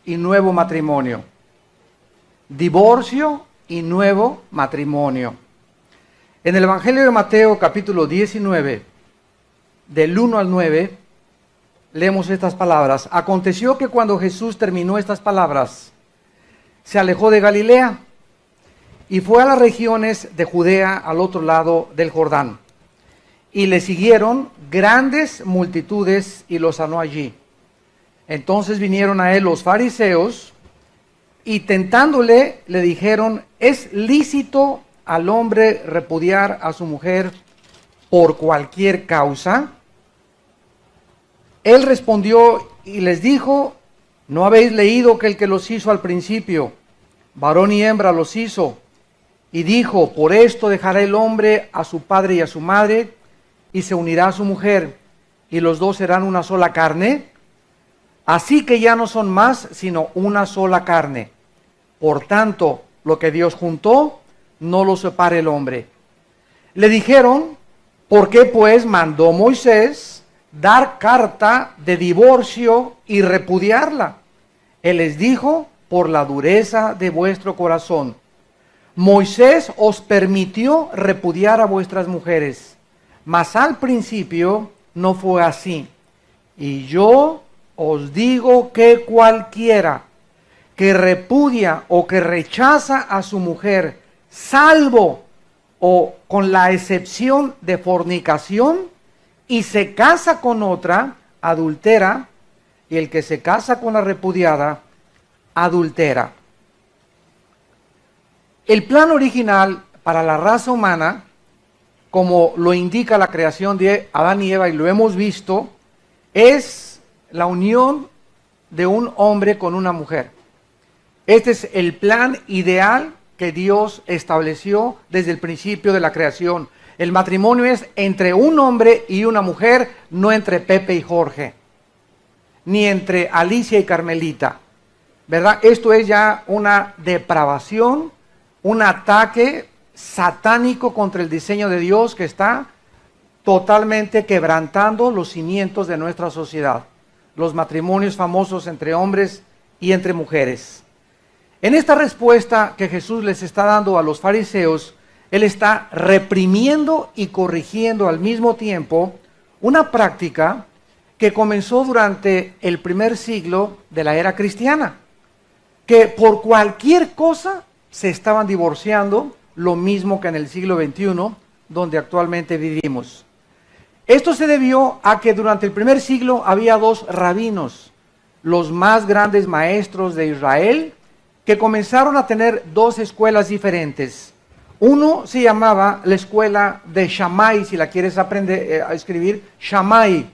y nuevo matrimonio. Divorcio y nuevo matrimonio. En el Evangelio de Mateo, capítulo 19, del 1 al 9, leemos estas palabras. Aconteció que cuando Jesús terminó estas palabras, se alejó de Galilea y fue a las regiones de Judea al otro lado del Jordán. Y le siguieron grandes multitudes y lo sanó allí. Entonces vinieron a él los fariseos y tentándole le dijeron: ¿es lícito al hombre repudiar a su mujer por cualquier causa? Él respondió y les dijo: ¿no habéis leído que el que los hizo al principio, varón y hembra los hizo? Y dijo: por esto dejará el hombre a su padre y a su madre, y se unirá a su mujer, y los dos serán una sola carne. Así que ya no son más, sino una sola carne. Por tanto, lo que Dios juntó, no lo separe el hombre. Le dijeron: ¿por qué pues mandó Moisés dar carta de divorcio y repudiarla? Él les dijo: por la dureza de vuestro corazón. Moisés os permitió repudiar a vuestras mujeres, mas al principio no fue así. Y yo os digo que cualquiera que repudia o que rechaza a su mujer, salvo o con la excepción de fornicación, y se casa con otra, adultera, y el que se casa con la repudiada, adultera. El plan original para la raza humana, como lo indica la creación de Adán y Eva, y lo hemos visto, es la unión de un hombre con una mujer. Este es el plan ideal que Dios estableció desde el principio de la creación. El matrimonio es entre un hombre y una mujer, no entre Pepe y Jorge, ni entre Alicia y Carmelita, ¿verdad? Esto es ya una depravación, un ataque satánico contra el diseño de Dios que está totalmente quebrantando los cimientos de nuestra sociedad. Los matrimonios famosos entre hombres y entre mujeres. En esta respuesta que Jesús les está dando a los fariseos, Él está reprimiendo y corrigiendo al mismo tiempo una práctica que comenzó durante el primer siglo de la era cristiana, que por cualquier cosa se estaban divorciando, lo mismo que en el siglo XXI, donde actualmente vivimos. Esto se debió a que durante el primer siglo había dos rabinos, los más grandes maestros de Israel, que comenzaron a tener dos escuelas diferentes. Uno se llamaba la escuela de Shammai, si la quieres aprender a escribir, Shammai.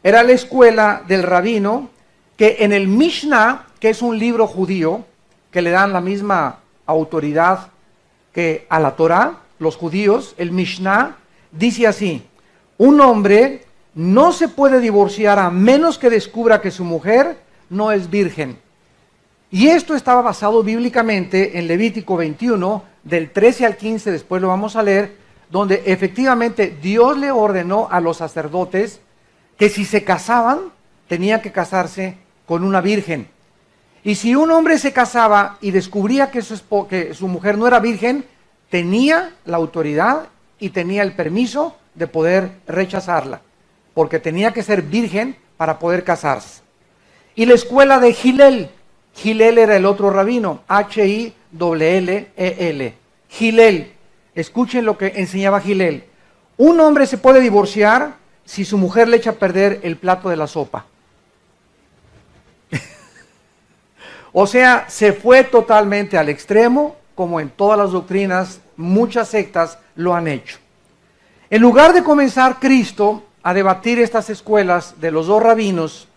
Era la escuela del rabino que en el Mishnah, que es un libro judío, que le dan la misma autoridad que a la Torah, los judíos, el Mishnah, dice así: un hombre no se puede divorciar a menos que descubra que su mujer no es virgen. Y esto estaba basado bíblicamente en Levítico 21, del 13 al 15, después lo vamos a leer, donde efectivamente Dios le ordenó a los sacerdotes que si se casaban, tenían que casarse con una virgen. Y si un hombre se casaba y descubría que su mujer no era virgen, tenía la autoridad y tenía el permiso de poder rechazarla, porque tenía que ser virgen para poder casarse. Y la escuela de Hillel, Hillel era el otro rabino, H-I-L-L-E-L, Hillel. Escuchen lo que enseñaba Hillel: un hombre se puede divorciar si su mujer le echa a perder el plato de la sopa. O sea, se fue totalmente al extremo, como en todas las doctrinas, muchas sectas lo han hecho. En lugar de comenzar Cristo a debatir estas escuelas de los dos rabinos,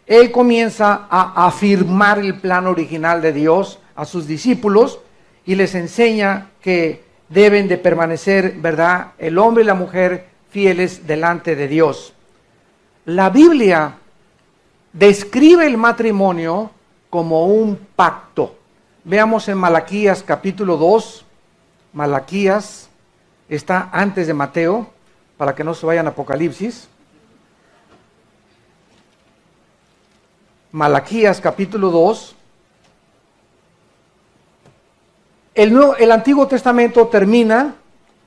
Él comienza a afirmar el plan original de Dios a sus discípulos y les enseña que deben de permanecer, ¿verdad?, el hombre y la mujer fieles delante de Dios. La Biblia describe el matrimonio como un pacto. Veamos en Malaquías capítulo 2, Malaquías está antes de Mateo, para que no se vayan a Apocalipsis. Malaquías capítulo 2. El Antiguo Testamento termina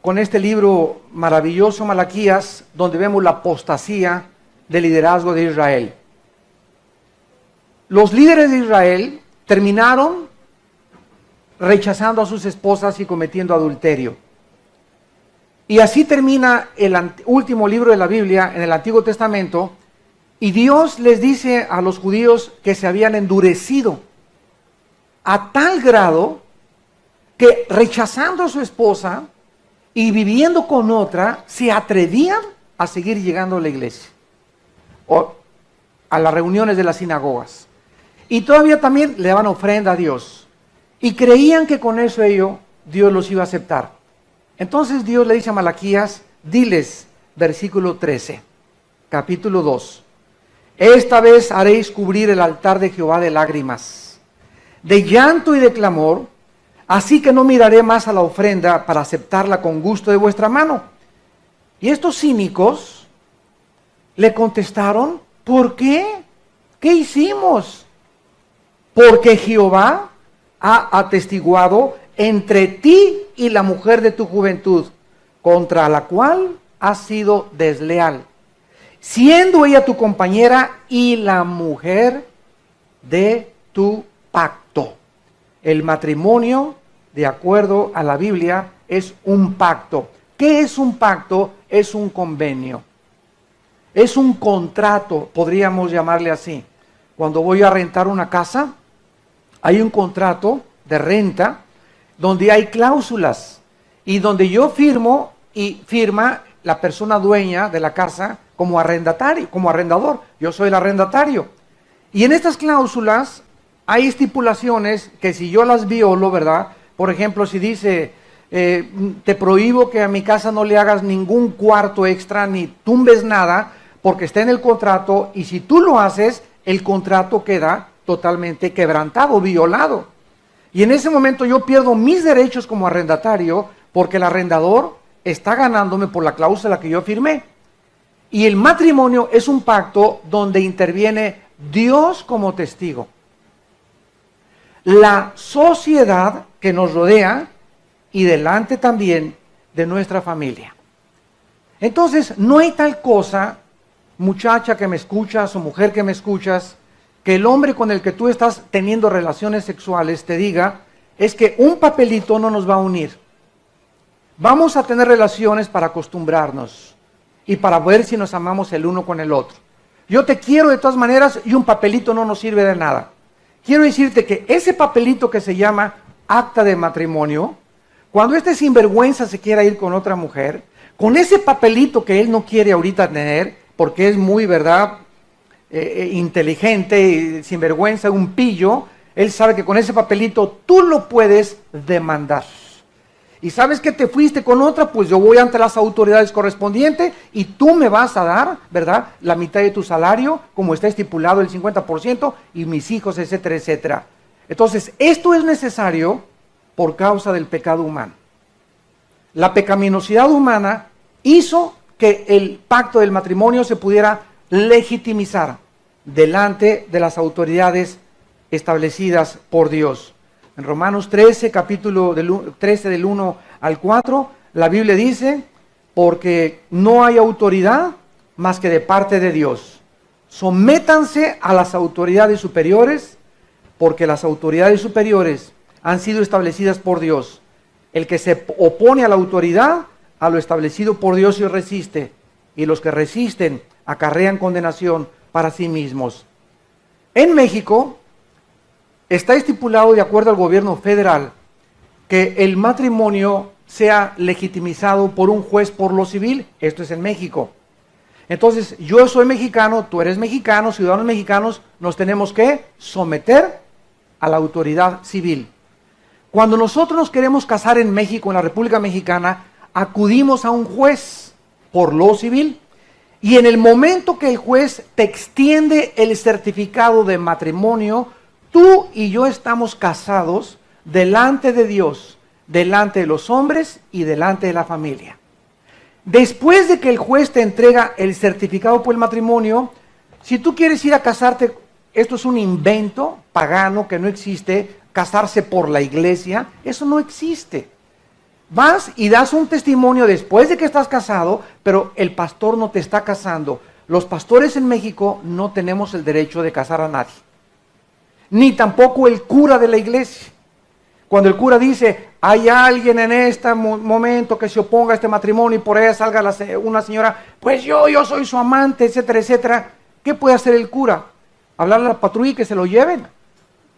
con este libro maravilloso, Malaquías, donde vemos la apostasía del liderazgo de Israel. Los líderes de Israel terminaron rechazando a sus esposas y cometiendo adulterio. Y así termina el último libro de la Biblia en el Antiguo Testamento, y Dios les dice a los judíos que se habían endurecido a tal grado que rechazando a su esposa y viviendo con otra, se atrevían a seguir llegando a la iglesia o a las reuniones de las sinagogas. Y todavía también le daban ofrenda a Dios. Y creían que con eso Dios los iba a aceptar. Entonces Dios le dice a Malaquías, diles, versículo 13, capítulo 2. Esta vez haréis cubrir el altar de Jehová de lágrimas, de llanto y de clamor, así que no miraré más a la ofrenda para aceptarla con gusto de vuestra mano. Y estos cínicos le contestaron, ¿por qué? ¿Qué hicimos? Porque Jehová ha atestiguado entre ti y la mujer de tu juventud, contra la cual has sido desleal, siendo ella tu compañera y la mujer de tu pacto. El matrimonio, de acuerdo a la Biblia, es un pacto. ¿Qué es un pacto? Es un convenio. Es un contrato, podríamos llamarle así. Cuando voy a rentar una casa, hay un contrato de renta donde hay cláusulas y donde yo firmo y firma la persona dueña de la casa como arrendatario, como arrendador. Yo soy el arrendatario. Y en estas cláusulas hay estipulaciones que si yo las violo, ¿verdad? Por ejemplo, si dice, te prohíbo que a mi casa no le hagas ningún cuarto extra ni tumbes nada, porque está en el contrato, y si tú lo haces, el contrato queda totalmente quebrantado, violado. Y en ese momento yo pierdo mis derechos como arrendatario, porque el arrendador está ganándome por la cláusula que yo firmé. Y el matrimonio es un pacto donde interviene Dios como testigo, la sociedad que nos rodea y delante también de nuestra familia. Entonces, no hay tal cosa, muchacha que me escuchas o mujer que me escuchas, que el hombre con el que tú estás teniendo relaciones sexuales te diga, es que un papelito no nos va a unir. Vamos a tener relaciones para acostumbrarnos y para ver si nos amamos el uno con el otro. Yo te quiero de todas maneras y un papelito no nos sirve de nada. Quiero decirte que ese papelito que se llama acta de matrimonio, cuando este sinvergüenza se quiera ir con otra mujer, con ese papelito que él no quiere ahorita tener, porque es muy, ¿verdad?, inteligente y sinvergüenza, un pillo, él sabe que con ese papelito tú lo puedes demandar. Y sabes que te fuiste con otra, pues yo voy ante las autoridades correspondientes y tú me vas a dar, ¿verdad?, la mitad de tu salario, como está estipulado el 50%, y mis hijos, etcétera, etcétera. Entonces, esto es necesario por causa del pecado humano. La pecaminosidad humana hizo que el pacto del matrimonio se pudiera legitimizar delante de las autoridades establecidas por Dios. En Romanos 13, capítulo 13 del 1 al 4, la Biblia dice, porque no hay autoridad más que de parte de Dios. Sométanse a las autoridades superiores, porque las autoridades superiores han sido establecidas por Dios. El que se opone a la autoridad, a lo establecido por Dios y resiste, y los que resisten acarrean condenación para sí mismos. En México está estipulado, de acuerdo al gobierno federal, que el matrimonio sea legitimizado por un juez por lo civil. Esto es en México. Entonces, yo soy mexicano, tú eres mexicano, ciudadanos mexicanos, nos tenemos que someter a la autoridad civil. Cuando nosotros nos queremos casar en México, en la República Mexicana, acudimos a un juez por lo civil, y en el momento que el juez te extiende el certificado de matrimonio, tú y yo estamos casados delante de Dios, delante de los hombres y delante de la familia. Después de que el juez te entrega el certificado por el matrimonio, si tú quieres ir a casarte esto es un invento pagano que no existe, casarse por la iglesia, eso no existe. Vas y das un testimonio después de que estás casado, pero el pastor no te está casando. Los pastores en México no tenemos el derecho de casar a nadie, ni tampoco el cura de la iglesia. Cuando el cura dice, hay alguien en este momento que se oponga a este matrimonio y por ahí salga una señora, pues yo soy su amante, etcétera, etcétera. ¿Qué puede hacer el cura? Hablarle a la patrulla y que se lo lleven,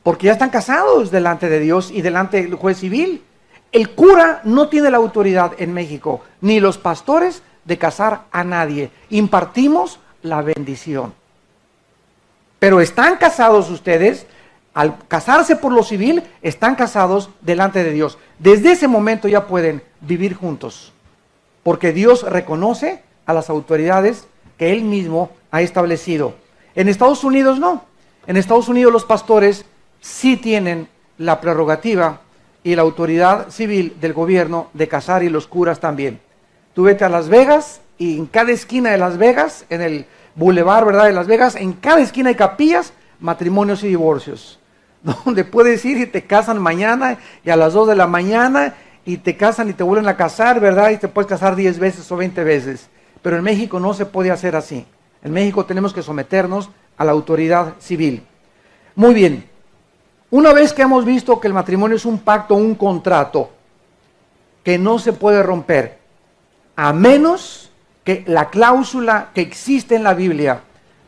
porque ya están casados delante de Dios y delante del juez civil. El cura no tiene la autoridad en México, ni los pastores, de casar a nadie. Impartimos la bendición. Pero están casados ustedes. Al casarse por lo civil, están casados delante de Dios. Desde ese momento ya pueden vivir juntos, porque Dios reconoce a las autoridades que Él mismo ha establecido. En Estados Unidos no. En Estados Unidos los pastores sí tienen la prerrogativa y la autoridad civil del gobierno de casar, y los curas también. Tú vete a Las Vegas y en cada esquina de Las Vegas, en el bulevar, ¿verdad?, de Las Vegas, en cada esquina hay capillas, matrimonios y divorcios, donde puedes ir y te casan mañana y a las 2 de la mañana y te casan y te vuelven a casar, ¿verdad? Y te puedes casar 10 veces o 20 veces. Pero en México no se puede hacer así. En México tenemos que someternos a la autoridad civil. Muy bien. Una vez que hemos visto que el matrimonio es un pacto, un contrato, que no se puede romper, a menos que la cláusula que existe en la Biblia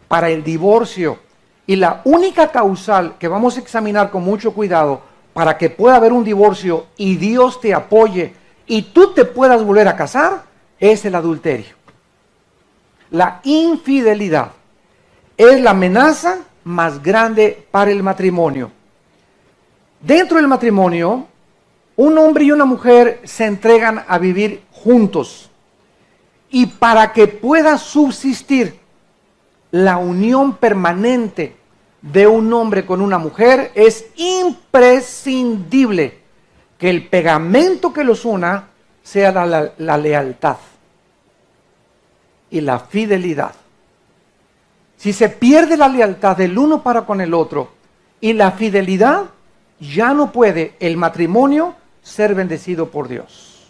para el divorcio, y la única causal que vamos a examinar con mucho cuidado para que pueda haber un divorcio y Dios te apoye y tú te puedas volver a casar, es el adulterio. La infidelidad es la amenaza más grande para el matrimonio. Dentro del matrimonio, un hombre y una mujer se entregan a vivir juntos. Y para que pueda subsistir la unión permanente de un hombre con una mujer, es imprescindible que el pegamento que los una sea la lealtad y la fidelidad. Si se pierde la lealtad del uno para con el otro y la fidelidad, ya no puede el matrimonio ser bendecido por Dios.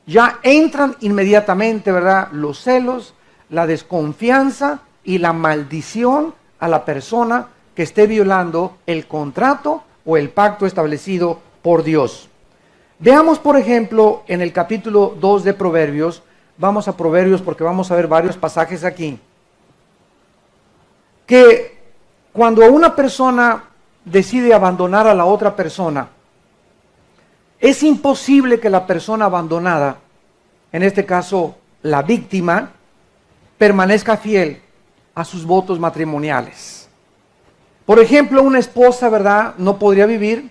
Ya entran inmediatamente, ¿verdad?, los celos, la desconfianza y la maldición a la persona que esté violando el contrato o el pacto establecido por Dios. Veamos, por ejemplo, en el capítulo 2 de Proverbios, vamos a Proverbios porque vamos a ver varios pasajes aquí, que cuando una persona decide abandonar a la otra persona, es imposible que la persona abandonada, en este caso la víctima, permanezca fiel a sus votos matrimoniales. Por ejemplo, una esposa, ¿verdad?, no podría vivir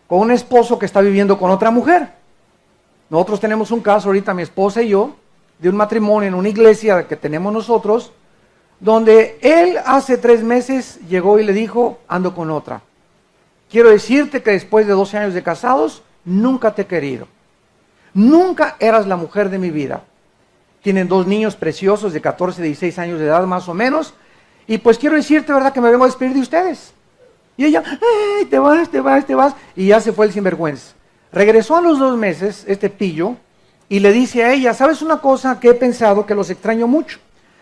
con un esposo que está viviendo con otra mujer. Nosotros tenemos un caso ahorita, mi esposa y yo, de un matrimonio en una iglesia que tenemos nosotros, donde él hace 3 meses llegó y le dijo, ando con otra. Quiero decirte que después de 12 años de casados, nunca te he querido. Nunca eras la mujer de mi vida. Tienen 2 niños preciosos de 14 y 16 años de edad más o menos. Y pues quiero decirte, ¿verdad?, que me vengo a despedir de ustedes. Y ella, ¡ay, te vas, te vas, te vas! Y ya se fue el sinvergüenza. Regresó a los 2 meses, este pillo, y le dice a ella, ¿sabes una cosa que he pensado que los extraño mucho?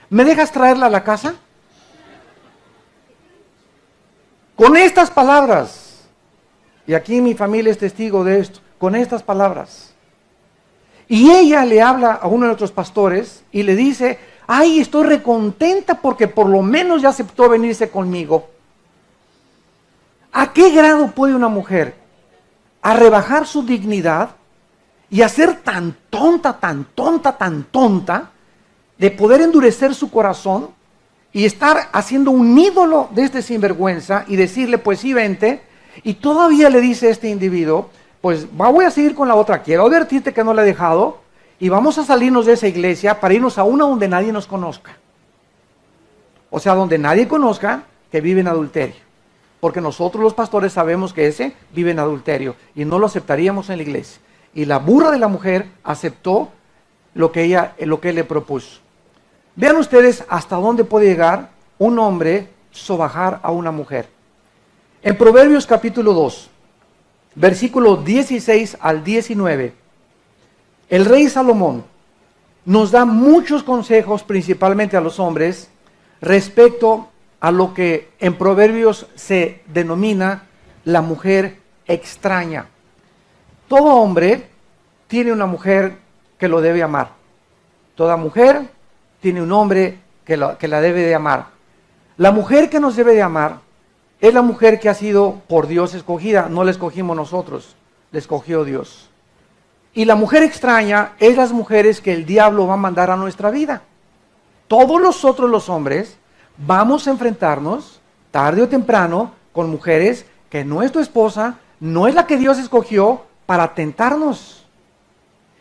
¿Me dejas traerla a la casa? Con estas palabras. Y aquí mi familia es testigo de esto. Con estas palabras. Y ella le habla a uno de nuestros pastores y le dice, ay, estoy recontenta porque por lo menos ya aceptó venirse conmigo. ¿A qué grado puede una mujer a rebajar su dignidad y a ser tan tonta, tan tonta, tan tonta, de poder endurecer su corazón y estar haciendo un ídolo de este sinvergüenza y decirle, pues sí, vente, y todavía le dice este individuo, pues voy a seguir con la otra, quiero advertirte que no la he dejado, y vamos a salirnos de esa iglesia para irnos a una donde nadie nos conozca. O sea, donde nadie conozca que vive en adulterio. Porque nosotros los pastores sabemos que ese vive en adulterio y no lo aceptaríamos en la iglesia. Y la burra de la mujer aceptó lo que él le propuso. Vean ustedes hasta dónde puede llegar un hombre sobajar a una mujer. En Proverbios capítulo 2, versículos 16 al 19, el rey Salomón nos da muchos consejos, principalmente a los hombres, respecto a lo que en Proverbios se denomina la mujer extraña. Todo hombre tiene una mujer que lo debe amar. Toda mujer tiene un hombre que la debe de amar. La mujer que nos debe de amar es la mujer que ha sido por Dios escogida. No la escogimos nosotros, la escogió Dios. Y la mujer extraña es las mujeres que el diablo va a mandar a nuestra vida. Todos nosotros los hombres vamos a enfrentarnos, tarde o temprano, con mujeres que no es tu esposa, no es la que Dios escogió para tentarnos.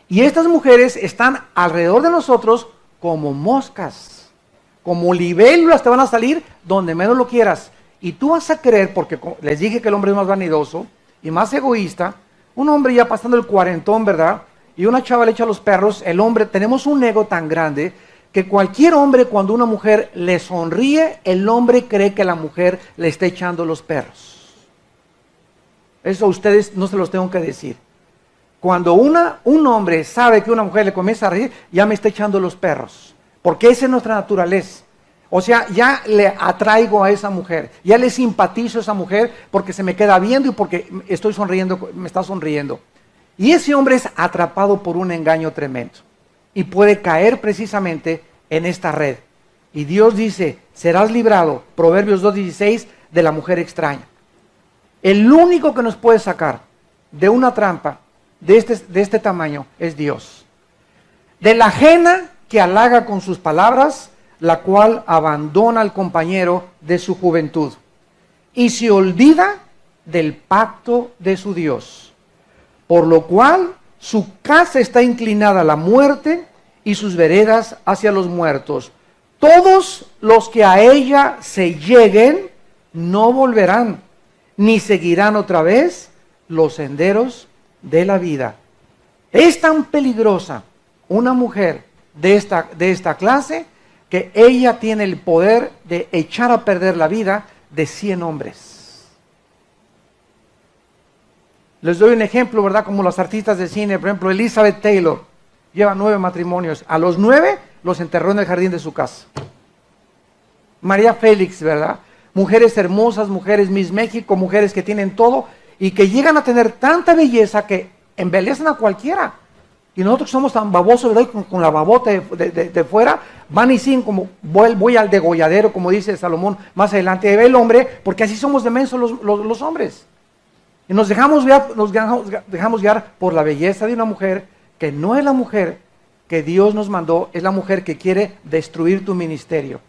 Y estas mujeres están alrededor de nosotros como moscas, como libélulas, te van a salir donde menos lo quieras. Y tú vas a creer, porque les dije que el hombre es más vanidoso y más egoísta, un hombre ya pasando el cuarentón, ¿verdad? Y una chava le echa a los perros, el hombre, tenemos un ego tan grande que cualquier hombre, cuando una mujer le sonríe, el hombre cree que la mujer le está echando los perros. Eso a ustedes no se los tengo que decir. Cuando un hombre sabe que una mujer le comienza a reír, ya me está echando los perros. Porque esa es nuestra naturaleza. O sea, ya le atraigo a esa mujer, ya le simpatizo a esa mujer porque se me queda viendo y porque estoy sonriendo, me está sonriendo. Y ese hombre es atrapado por un engaño tremendo y puede caer precisamente en esta red. Y Dios dice, serás librado, Proverbios 2:16, de la mujer extraña. El único que nos puede sacar de una trampa de este tamaño es Dios. De la ajena que halaga con sus palabras, la cual abandona al compañero de su juventud y se olvida del pacto de su Dios, por lo cual su casa está inclinada a la muerte y sus veredas hacia los muertos. Todos los que a ella se lleguen no volverán, ni seguirán otra vez los senderos de la vida. Es tan peligrosa una mujer de esta clase que ella tiene el poder de echar a perder la vida de 100 hombres. Les doy un ejemplo, ¿verdad? Como los artistas de cine, por ejemplo, Elizabeth Taylor, lleva 9 matrimonios. A los 9 los enterró en el jardín de su casa. María Félix, ¿verdad? Mujeres hermosas, mujeres Miss México, mujeres que tienen todo y que llegan a tener tanta belleza que embellecen a cualquiera. Y nosotros somos tan babosos, ¿verdad? Con la babota de fuera, van y siguen como, voy al degolladero, como dice Salomón más adelante, ve el hombre, porque así somos de mensos los hombres. Y nos dejamos guiar por la belleza de una mujer, que no es la mujer que Dios nos mandó, es la mujer que quiere destruir tu ministerio,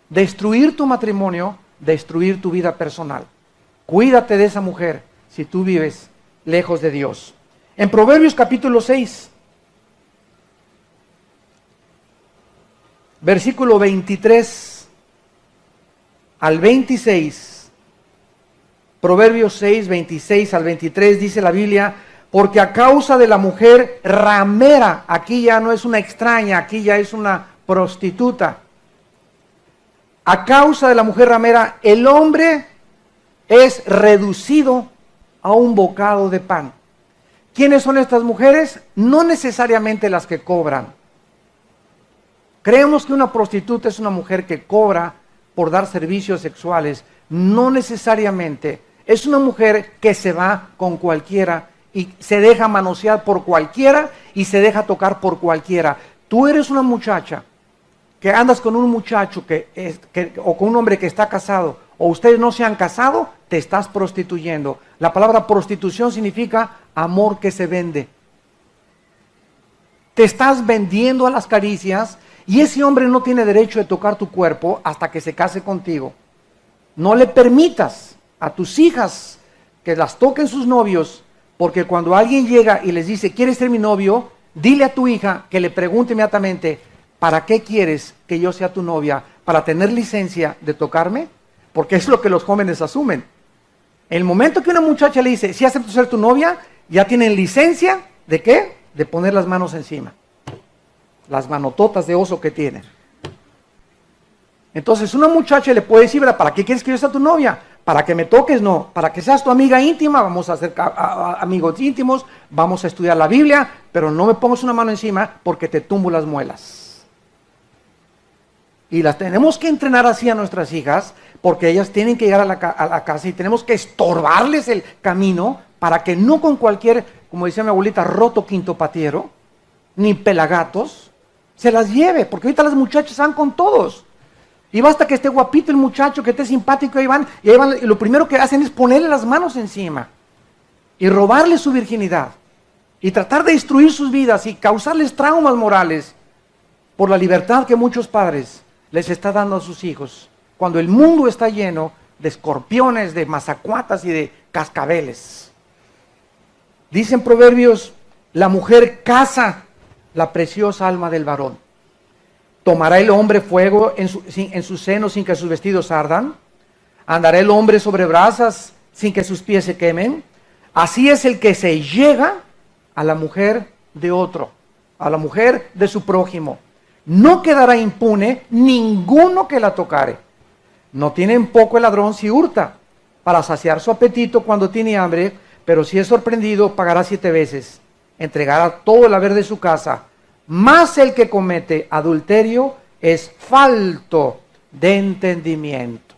destruir tu matrimonio, destruir tu vida personal. Cuídate de esa mujer si tú vives lejos de Dios. En Proverbios capítulo 6, versículo 23 al 26, Proverbios 6, 26 al 23, dice la Biblia, porque a causa de la mujer ramera, aquí ya no es una extraña, aquí ya es una prostituta, a causa de la mujer ramera, el hombre es reducido a un bocado de pan. ¿Quiénes son estas mujeres? No necesariamente las que cobran. Creemos que una prostituta es una mujer que cobra por dar servicios sexuales. No necesariamente. Es una mujer que se va con cualquiera y se deja manosear por cualquiera y se deja tocar por cualquiera. Tú eres una muchacha que andas con un muchacho o con un hombre que está casado, o ustedes no se han casado, te estás prostituyendo. La palabra prostitución significa amor que se vende. Te estás vendiendo a las caricias. Y ese hombre no tiene derecho de tocar tu cuerpo hasta que se case contigo. No le permitas a tus hijas que las toquen sus novios, porque cuando alguien llega y les dice, ¿quieres ser mi novio? Dile a tu hija que le pregunte inmediatamente, ¿para qué quieres que yo sea tu novia? ¿Para tener licencia de tocarme? Porque es lo que los jóvenes asumen. El momento que una muchacha le dice, sí acepto ser tu novia, ya tienen licencia, ¿de qué? De poner las manos encima. Las manototas de oso que tienen. Entonces una muchacha le puede decir, ¿verdad? ¿Para qué quieres que yo sea tu novia? Para que me toques, no. Para que seas tu amiga íntima, vamos a ser amigos íntimos, vamos a estudiar la Biblia, pero no me pongas una mano encima porque te tumbo las muelas. Y las tenemos que entrenar así a nuestras hijas, porque ellas tienen que llegar a la casa y tenemos que estorbarles el camino para que no con cualquier, como decía mi abuelita, roto quinto patiero, ni pelagatos, se las lleve, porque ahorita las muchachas van con todos. Y basta que esté guapito el muchacho, que esté simpático, y lo primero que hacen es ponerle las manos encima y robarle su virginidad y tratar de destruir sus vidas y causarles traumas morales por la libertad que muchos padres les está dando a sus hijos, cuando el mundo está lleno de escorpiones, de mazacuatas y de cascabeles. Dicen Proverbios, la mujer caza la preciosa alma del varón. ¿Tomará el hombre fuego en su seno sin que sus vestidos ardan? ¿Andará el hombre sobre brasas sin que sus pies se quemen? Así es el que se llega a la mujer de otro, a la mujer de su prójimo. No quedará impune ninguno que la tocare. No tiene en poco el ladrón si hurta, para saciar su apetito cuando tiene hambre, pero si es sorprendido pagará 7 veces. Entregará todo el haber de su casa. Mas el que comete adulterio es falto de entendimiento.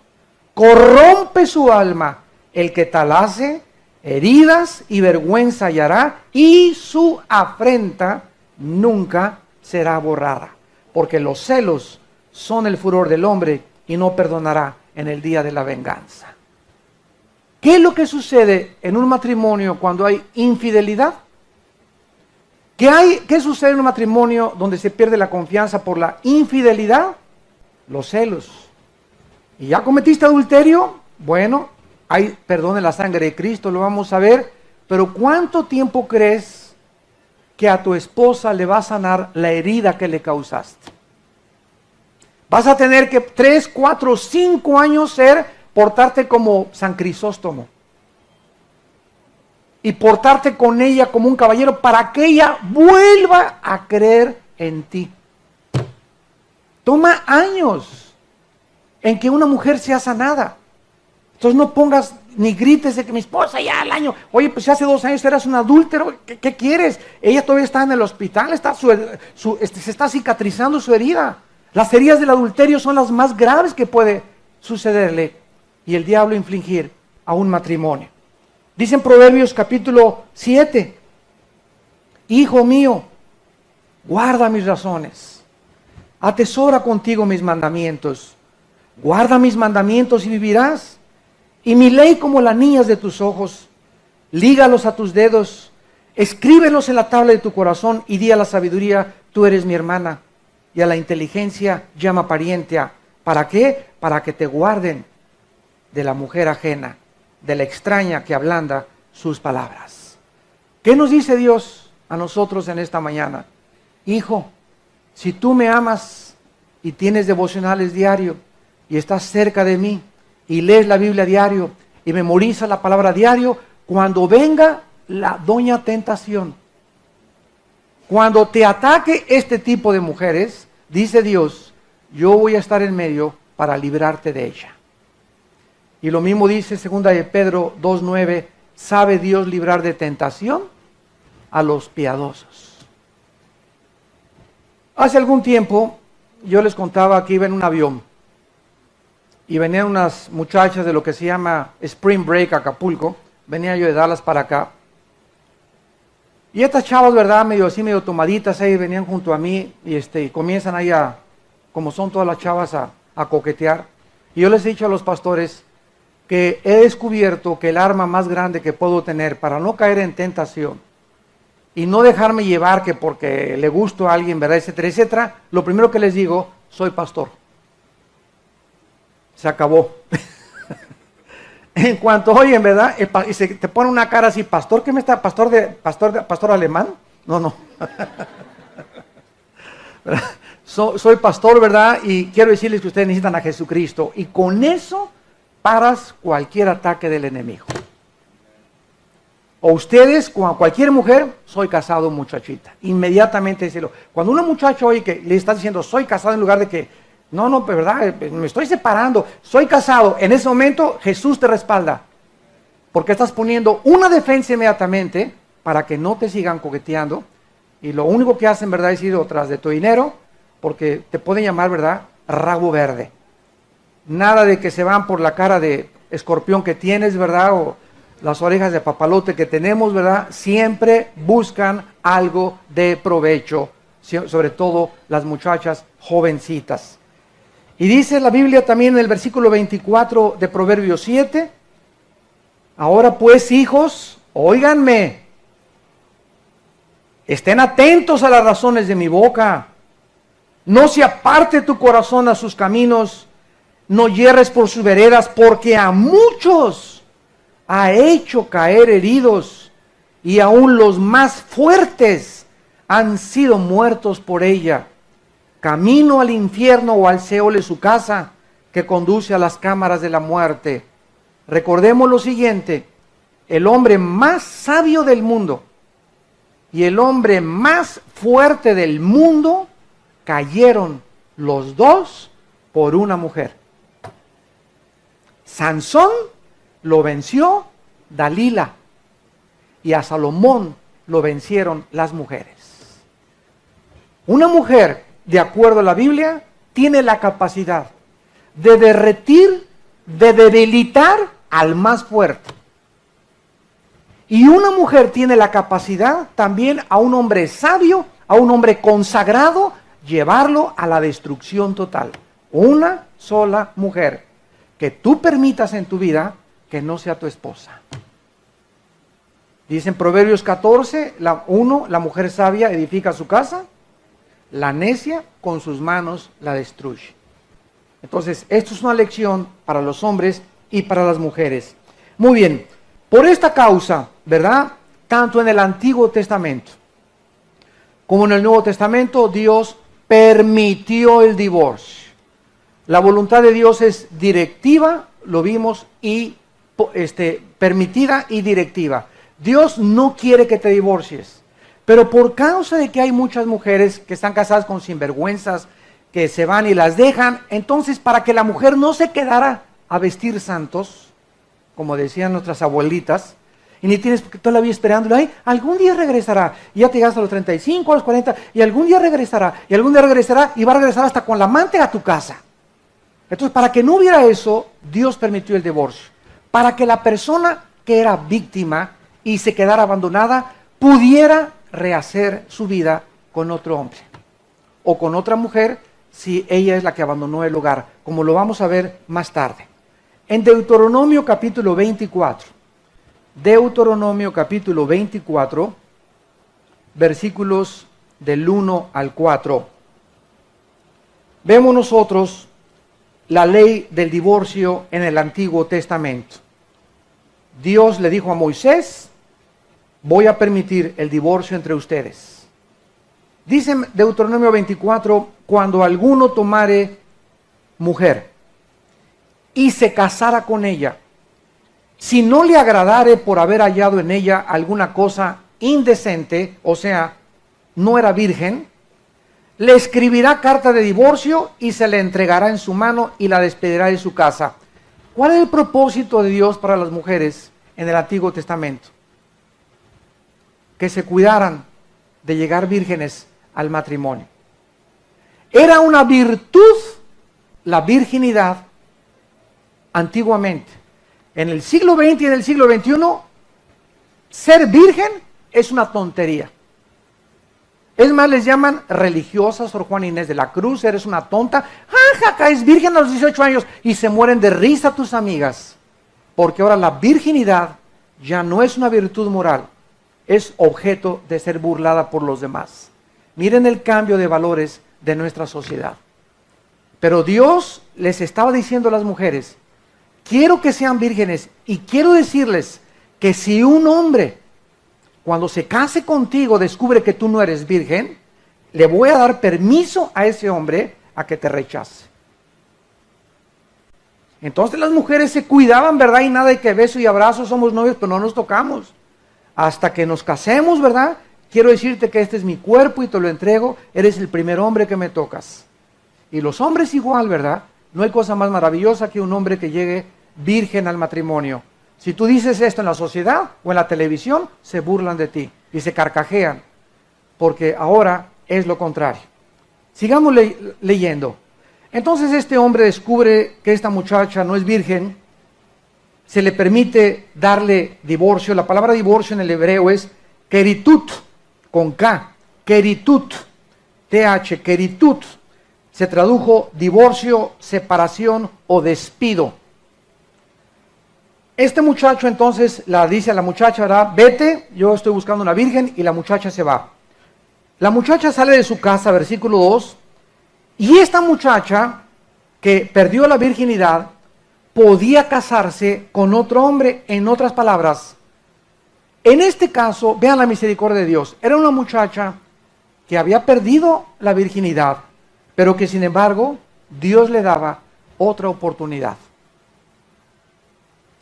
Corrompe su alma el que tal hace, heridas y vergüenza hallará, y su afrenta nunca será borrada. Porque los celos son el furor del hombre y no perdonará en el día de la venganza. ¿Qué es lo que sucede en un matrimonio cuando hay infidelidad? ¿Qué sucede en un matrimonio donde se pierde la confianza por la infidelidad? Los celos. ¿Y ya cometiste adulterio? Bueno, hay perdón en la sangre de Cristo, lo vamos a ver. Pero ¿cuánto tiempo crees que a tu esposa le va a sanar la herida que le causaste? Vas a tener que 3, 4, 5 años portarte como San Crisóstomo. Y portarte con ella como un caballero para que ella vuelva a creer en ti. Toma años en que una mujer sea sanada. Entonces no pongas ni grites de que mi esposa ya al año, oye, pues hace 2 años eras un adúltero, ¿qué quieres? Ella todavía está en el hospital, se está cicatrizando su herida. Las heridas del adulterio son las más graves que puede sucederle y el diablo infligir a un matrimonio. Dice en Proverbios capítulo 7, hijo mío, guarda mis razones, atesora contigo mis mandamientos, guarda mis mandamientos y vivirás, y mi ley como la niñas de tus ojos, lígalos a tus dedos, escríbelos en la tabla de tu corazón y di a la sabiduría, tú eres mi hermana, y a la inteligencia llama pariente. ¿Para qué? Para que te guarden de la mujer ajena, de la extraña que ablanda sus palabras. ¿Qué nos dice Dios a nosotros en esta mañana? Hijo, si tú me amas y tienes devocionales diario y estás cerca de mí y lees la Biblia diario y memorizas la palabra diario, cuando venga la doña tentación, cuando te ataque este tipo de mujeres, dice Dios, yo voy a estar en medio para librarte de ella. Y lo mismo dice 2 de Pedro 2:9, ¿sabe Dios librar de tentación a los piadosos? Hace algún tiempo yo les contaba que iba en un avión y venían unas muchachas de lo que se llama Spring Break Acapulco, venía yo de Dallas para acá. Y estas chavas, ¿verdad? Medio tomaditas ahí, venían junto a mí y comienzan ahí como son todas las chavas, a coquetear. Y yo les he dicho a los pastores que he descubierto que el arma más grande que puedo tener para no caer en tentación y no dejarme llevar que porque le gusto a alguien, ¿verdad? Etcétera, etcétera, lo primero que les digo, soy pastor. Se acabó. En cuanto oyen, ¿verdad? Y se te pone una cara así, pastor, ¿qué me está? ¿Pastor alemán? No. Soy pastor, ¿verdad? Y quiero decirles que ustedes necesitan a Jesucristo. Y con eso paras cualquier ataque del enemigo. O ustedes, con cualquier mujer, soy casado, muchachita. Inmediatamente díselo. Cuando una muchacha oye que le está diciendo soy casado en lugar de que No, no, pero verdad, me estoy separando, soy casado. En ese momento Jesús te respalda, porque estás poniendo una defensa inmediatamente para que no te sigan coqueteando, y lo único que hacen, ¿verdad?, es ir tras de tu dinero, porque te pueden llamar, ¿verdad?, rabo verde. Nada de que se van por la cara de escorpión que tienes, ¿verdad?, o las orejas de papalote que tenemos, ¿verdad? Siempre buscan algo de provecho, sobre todo las muchachas jovencitas. Y dice la Biblia también en el versículo 24 de Proverbios 7, ahora pues, hijos, óiganme, estén atentos a las razones de mi boca, no se aparte tu corazón a sus caminos, no yerres por sus veredas, porque a muchos ha hecho caer heridos, y aún los más fuertes han sido muertos por ella. Camino al infierno o al Seol es su casa, que conduce a las cámaras de la muerte. Recordemos lo siguiente, el hombre más sabio del mundo y el hombre más fuerte del mundo cayeron los dos por una mujer. Sansón lo venció Dalila, y a Salomón lo vencieron las mujeres. Una mujer, de acuerdo a la Biblia, tiene la capacidad de derretir, de debilitar al más fuerte. Y una mujer tiene la capacidad también a un hombre sabio, a un hombre consagrado, llevarlo a la destrucción total. Una sola mujer que tú permitas en tu vida que no sea tu esposa. Dice en Proverbios 14, la mujer sabia edifica su casa, la necia con sus manos la destruye. Entonces, esto es una lección para los hombres y para las mujeres. Muy bien, por esta causa, ¿verdad? Tanto en el Antiguo Testamento como en el Nuevo Testamento, Dios permitió el divorcio. La voluntad de Dios es directiva, lo vimos, y permitida y directiva. Dios no quiere que te divorcies, pero por causa de que hay muchas mujeres que están casadas con sinvergüenzas, que se van y las dejan, entonces para que la mujer no se quedara a vestir santos, como decían nuestras abuelitas, y ni tienes que toda la vida esperándolo, ay, algún día regresará, y ya te llegas a los 35, a los 40, y algún día regresará, y algún día regresará, y va a regresar hasta con la amante a tu casa. Entonces, para que no hubiera eso, Dios permitió el divorcio, para que la persona que era víctima y se quedara abandonada, pudiera rehacer su vida con otro hombre, o con otra mujer, si ella es la que abandonó el hogar, como lo vamos a ver más tarde. En Deuteronomio capítulo 24, versículos del 1 al 4, vemos nosotros la ley del divorcio en el Antiguo Testamento. Dios le dijo a Moisés, voy a permitir el divorcio entre ustedes. Dice Deuteronomio 24, cuando alguno tomare mujer y se casara con ella, si no le agradare por haber hallado en ella alguna cosa indecente, o sea, no era virgen, le escribirá carta de divorcio y se le entregará en su mano y la despedirá de su casa. ¿Cuál es el propósito de Dios para las mujeres en el Antiguo Testamento? Que se cuidaran de llegar vírgenes al matrimonio. Era una virtud la virginidad antiguamente. En el siglo XX y en el siglo XXI, ser virgen es una tontería. Es más, les llaman religiosas, Sor Juana Inés de la Cruz, eres una tonta. ¡Jajaja! Es virgen a los 18 años y se mueren de risa tus amigas. Porque ahora la virginidad ya no es una virtud moral, es objeto de ser burlada por los demás. Miren el cambio de valores de nuestra sociedad. Pero Dios les estaba diciendo a las mujeres, quiero que sean vírgenes y quiero decirles que si un hombre, cuando se case contigo, descubre que tú no eres virgen, le voy a dar permiso a ese hombre a que te rechace. Entonces las mujeres se cuidaban, ¿verdad? Y nada de que beso y abrazo, somos novios, pero no nos tocamos. Hasta que nos casemos, ¿verdad? Quiero decirte que este es mi cuerpo y te lo entrego, eres el primer hombre que me tocas. Y los hombres igual, ¿verdad? No hay cosa más maravillosa que un hombre que llegue virgen al matrimonio. Si tú dices esto en la sociedad o en la televisión, se burlan de ti y se carcajean, porque ahora es lo contrario. Sigamos leyendo. Entonces este hombre descubre que esta muchacha no es virgen, se le permite darle divorcio. La palabra divorcio en el hebreo es keritut, con K, keritut, TH, keritut. Se tradujo divorcio, separación o despido. Este muchacho entonces la dice a la muchacha, ¿verdad? Vete, yo estoy buscando una virgen, y la muchacha se va. La muchacha sale de su casa, versículo 2, y esta muchacha que perdió la virginidad podía casarse con otro hombre. En otras palabras, en este caso, vean la misericordia de Dios, era una muchacha que había perdido la virginidad, pero que sin embargo Dios le daba otra oportunidad.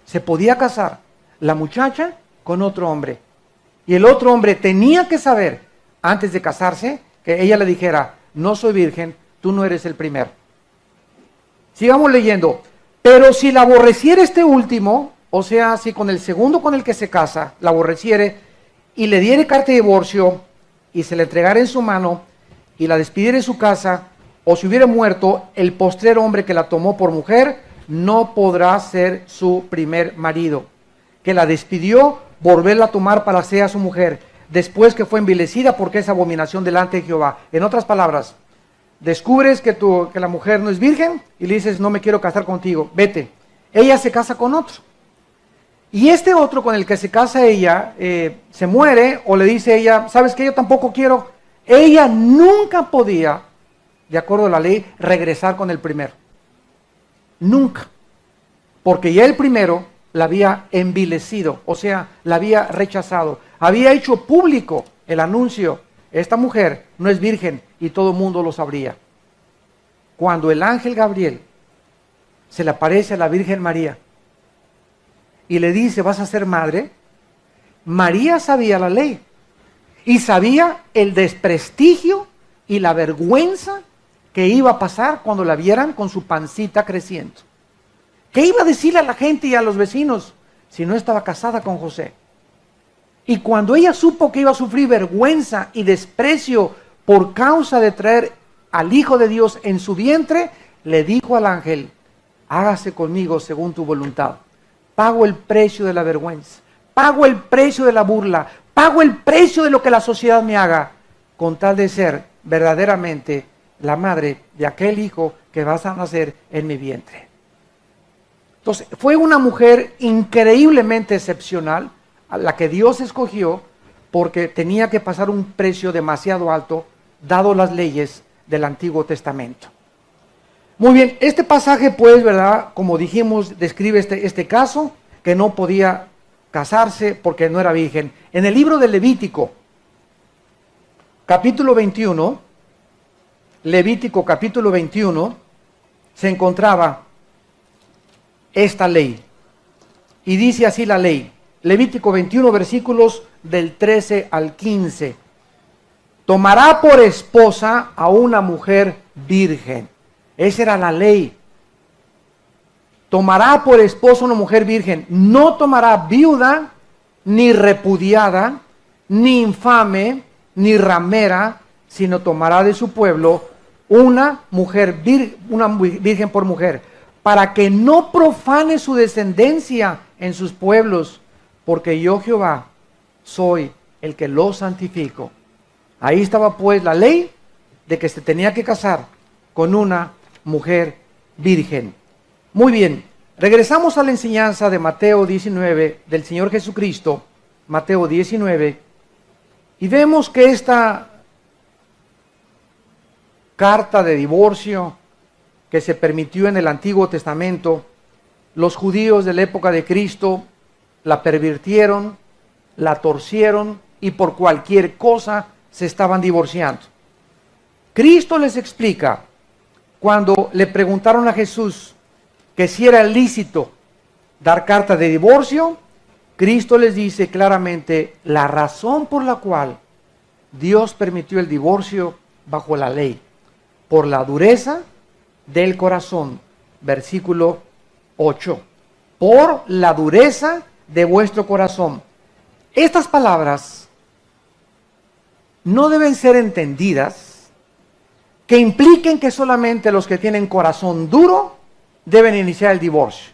Se podía casar la muchacha con otro hombre, y el otro hombre tenía que saber antes de casarse que ella le dijera: no soy virgen, tú no eres el primero. Sigamos leyendo. Pero si la aborreciere este último, o sea, si con el segundo con el que se casa la aborreciere y le diere carta de divorcio y se le entregara en su mano y la despidiera en su casa, o si hubiera muerto, el postrer hombre que la tomó por mujer no podrá ser su primer marido, que la despidió, volverla a tomar para ser a su mujer, después que fue envilecida, porque es abominación delante de Jehová. En otras palabras, descubres que la mujer no es virgen y le dices: no me quiero casar contigo, vete. Ella se casa con otro. Y este otro con el que se casa ella se muere, o le dice ella: ¿sabes qué? Yo tampoco quiero. Ella nunca podía, de acuerdo a la ley, regresar con el primero. Nunca. Porque ya el primero la había envilecido, o sea, la había rechazado. Había hecho público el anuncio: esta mujer no es virgen, y todo el mundo lo sabría. Cuando el ángel Gabriel se le aparece a la Virgen María y le dice: vas a ser madre, María sabía la ley y sabía el desprestigio y la vergüenza que iba a pasar cuando la vieran con su pancita creciendo. ¿Qué iba a decirle a la gente y a los vecinos si no estaba casada con José? Y cuando ella supo que iba a sufrir vergüenza y desprecio por causa de traer al Hijo de Dios en su vientre, le dijo al ángel: hágase conmigo según tu voluntad. Pago el precio de la vergüenza, pago el precio de la burla, pago el precio de lo que la sociedad me haga, con tal de ser verdaderamente la madre de aquel hijo que vas a nacer en mi vientre. Entonces, fue una mujer increíblemente excepcional, a la que Dios escogió, porque tenía que pasar un precio demasiado alto, dado las leyes del Antiguo Testamento. Muy bien, este pasaje, pues, ¿verdad? Como dijimos, describe este caso, que no podía casarse porque no era virgen. En el libro de Levítico, capítulo 21, Levítico capítulo 21, se encontraba esta ley. Y dice así la ley, Levítico 21, versículos del 13 al 15. Tomará por esposa a una mujer virgen. Esa era la ley. Tomará por esposa a una mujer virgen. No tomará viuda, ni repudiada, ni infame, ni ramera, sino tomará de su pueblo una virgen por mujer, para que no profane su descendencia en sus pueblos, porque yo, Jehová, soy el que lo santifico. Ahí estaba pues la ley de que se tenía que casar con una mujer virgen. Muy bien, regresamos a la enseñanza de Mateo 19, del Señor Jesucristo, Mateo 19, y vemos que esta carta de divorcio que se permitió en el Antiguo Testamento, los judíos de la época de Cristo la pervirtieron, la torcieron y por cualquier cosa se estaban divorciando. Cristo les explica, cuando le preguntaron a Jesús que si era lícito dar carta de divorcio, Cristo les dice claramente la razón por la cual Dios permitió el divorcio bajo la ley: por la dureza del corazón. Versículo 8. Por la dureza de vuestro corazón. Estas palabras no deben ser entendidas que impliquen que solamente los que tienen corazón duro deben iniciar el divorcio.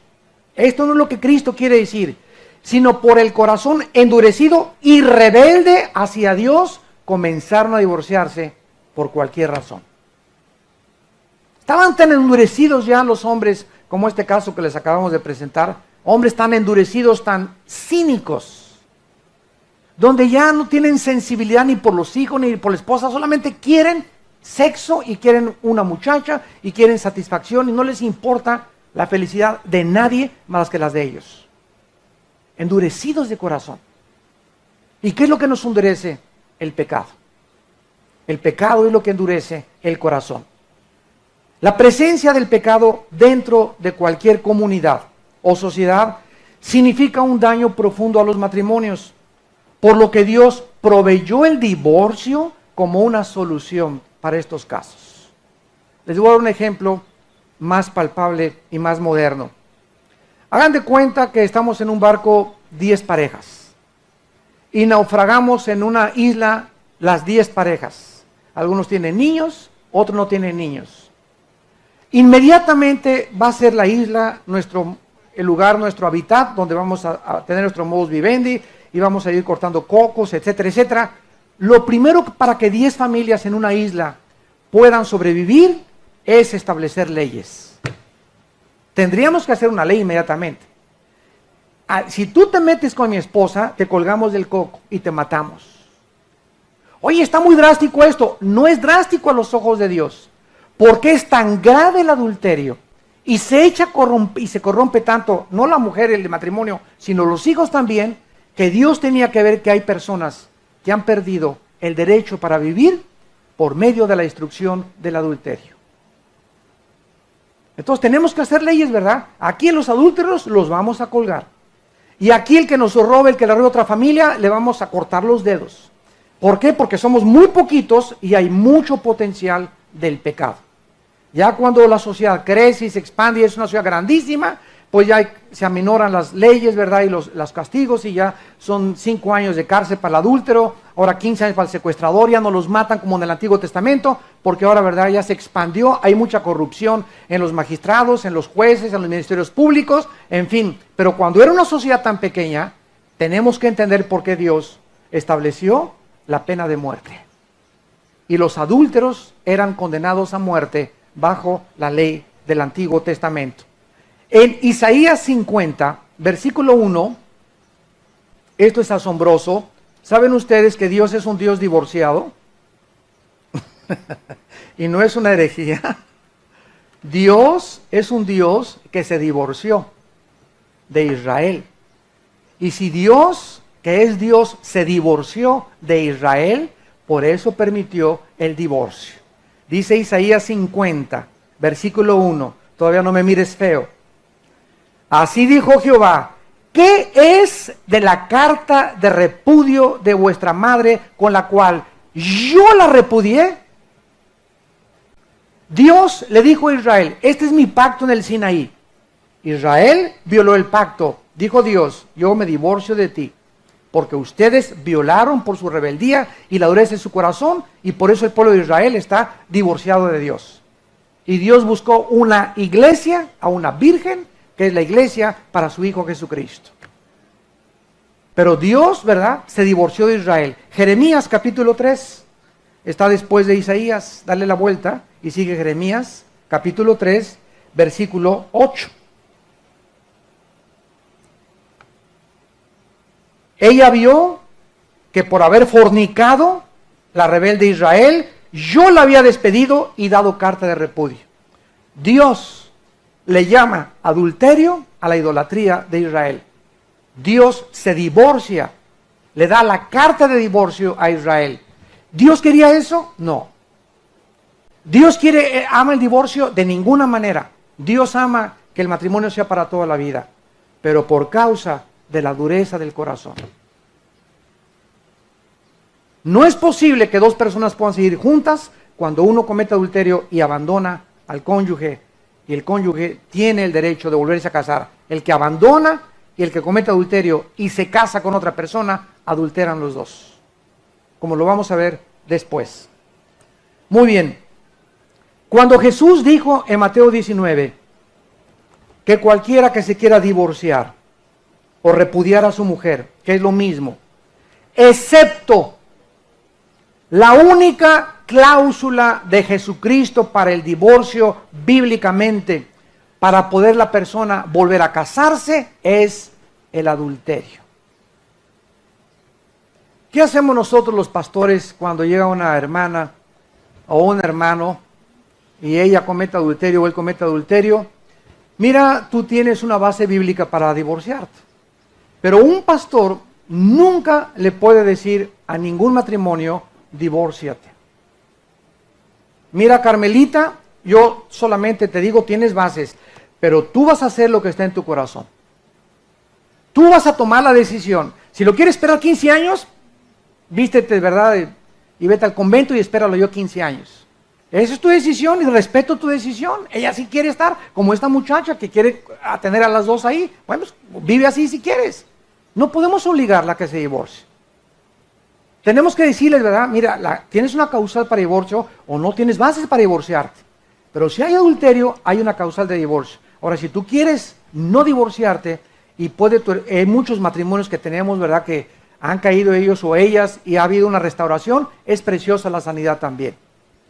Esto no es lo que Cristo quiere decir, sino por el corazón endurecido y rebelde hacia Dios, comenzaron a divorciarse por cualquier razón. Estaban tan endurecidos ya los hombres, como este caso que les acabamos de presentar, hombres tan endurecidos, tan cínicos, donde ya no tienen sensibilidad ni por los hijos ni por la esposa, solamente quieren sexo y quieren una muchacha y quieren satisfacción y no les importa la felicidad de nadie más que las de ellos. Endurecidos de corazón. ¿Y qué es lo que nos endurece? El pecado. El pecado es lo que endurece el corazón. La presencia del pecado dentro de cualquier comunidad o sociedad significa un daño profundo a los matrimonios, por lo que Dios proveyó el divorcio como una solución para estos casos. Les voy a dar un ejemplo más palpable y más moderno. Hagan de cuenta que estamos en un barco 10 parejas y naufragamos en una isla las 10 parejas. Algunos tienen niños, otros no tienen niños. Inmediatamente va a ser la isla el lugar, nuestro hábitat, donde vamos a tener nuestro modus vivendi y vamos a ir cortando cocos, etcétera, etcétera. Lo primero para que 10 familias en una isla puedan sobrevivir es establecer leyes. Tendríamos que hacer una ley inmediatamente. Si tú te metes con mi esposa, te colgamos del coco y te matamos. Oye, está muy drástico esto. No es drástico a los ojos de Dios, porque es tan grave el adulterio y se corrompe tanto, no la mujer, el matrimonio, sino los hijos también, que Dios tenía que ver que hay personas que han perdido el derecho para vivir por medio de la destrucción del adulterio. Entonces tenemos que hacer leyes, ¿verdad? Aquí los adúlteros los vamos a colgar. Y aquí el que nos robe, el que le robe a otra familia, le vamos a cortar los dedos. ¿Por qué? Porque somos muy poquitos y hay mucho potencial del pecado. Ya cuando la sociedad crece y se expande y es una sociedad grandísima, pues ya se aminoran las leyes, ¿verdad? Y los castigos, y ya son 5 años de cárcel para el adúltero, ahora 15 años para el secuestrador, ya no los matan como en el Antiguo Testamento, porque ahora, ¿verdad? Ya se expandió, hay mucha corrupción en los magistrados, en los jueces, en los ministerios públicos, en fin. Pero cuando era una sociedad tan pequeña, tenemos que entender por qué Dios estableció la pena de muerte. Y los adúlteros eran condenados a muerte bajo la ley del Antiguo Testamento. En Isaías 50, versículo 1, esto es asombroso. ¿Saben ustedes que Dios es un Dios divorciado? Y no es una herejía. Dios es un Dios que se divorció de Israel. Y si Dios, que es Dios, se divorció de Israel, por eso permitió el divorcio. Dice Isaías 50, versículo 1. Todavía no me mires feo. Así dijo Jehová: ¿qué es de la carta de repudio de vuestra madre con la cual yo la repudié? Dios le dijo a Israel: este es mi pacto en el Sinaí. Israel violó el pacto. Dijo Dios: yo me divorcio de ti, porque ustedes violaron por su rebeldía y la dureza de su corazón, y por eso el pueblo de Israel está divorciado de Dios. Y Dios buscó una iglesia, a una virgen, que es la iglesia, para su Hijo Jesucristo. Pero Dios, ¿verdad?, se divorció de Israel. Jeremías capítulo 3, está después de Isaías. Dale la vuelta y sigue Jeremías capítulo 3, versículo 8. Ella vio que por haber fornicado, la rebelde Israel, yo la había despedido y dado carta de repudio. Dios le llama adulterio a la idolatría de Israel. Dios se divorcia, le da la carta de divorcio a Israel. ¿Dios quería eso? No. ¿Dios ama el divorcio? De ninguna manera. Dios ama que el matrimonio sea para toda la vida, pero por causa de la dureza del corazón. No es posible que dos personas puedan seguir juntas cuando uno comete adulterio y abandona al cónyuge y el cónyuge tiene el derecho de volverse a casar. El que abandona y el que comete adulterio y se casa con otra persona, adulteran los dos, como lo vamos a ver después. Muy bien, cuando Jesús dijo en Mateo 19 que cualquiera que se quiera divorciar o repudiar a su mujer, que es lo mismo, excepto la única cláusula de Jesucristo para el divorcio bíblicamente, para poder la persona volver a casarse, es el adulterio. ¿Qué hacemos nosotros los pastores cuando llega una hermana o un hermano y ella comete adulterio o él comete adulterio? Mira, tú tienes una base bíblica para divorciarte, pero un pastor nunca le puede decir a ningún matrimonio, divórciate. Mira, Carmelita, yo solamente te digo, tienes bases, pero tú vas a hacer lo que está en tu corazón. Tú vas a tomar la decisión. Si lo quieres esperar 15 años, vístete, ¿verdad? Y vete al convento y espéralo yo 15 años. Esa es tu decisión y respeto tu decisión. Ella sí quiere estar, como esta muchacha que quiere tener a las dos ahí. Bueno, pues, vive así si quieres. No podemos obligarla a que se divorcie. Tenemos que decirles, ¿verdad? Mira, tienes una causal para divorcio o no tienes bases para divorciarte. Pero si hay adulterio, hay una causal de divorcio. Ahora, si tú quieres no divorciarte, y hay muchos matrimonios que tenemos, ¿verdad? Que han caído ellos o ellas y ha habido una restauración, es preciosa la sanidad también.